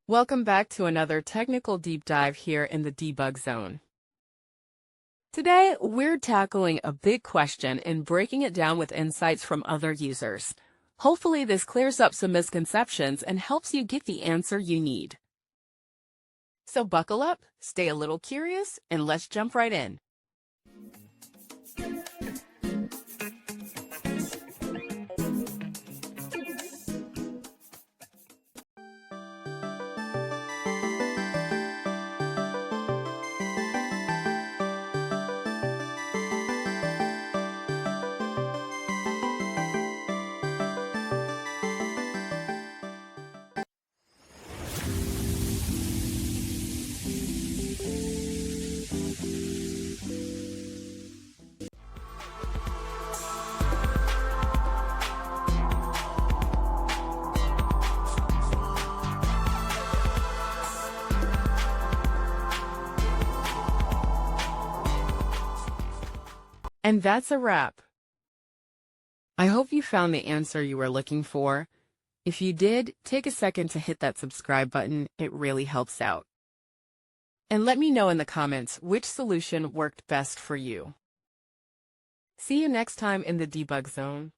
Welcome back to another technical deep dive here in the debug zone. Today, we're tackling a big question and breaking it down with insights from other users. Hopefully, this clears up some misconceptions and helps you get the answer you need. So buckle up, stay a little curious, and let's jump right in. And that's a wrap. I hope you found the answer you were looking for. If you did, take a second to hit that subscribe button. It really helps out. And let me know in the comments which solution worked best for you. See you next time in the debug zone.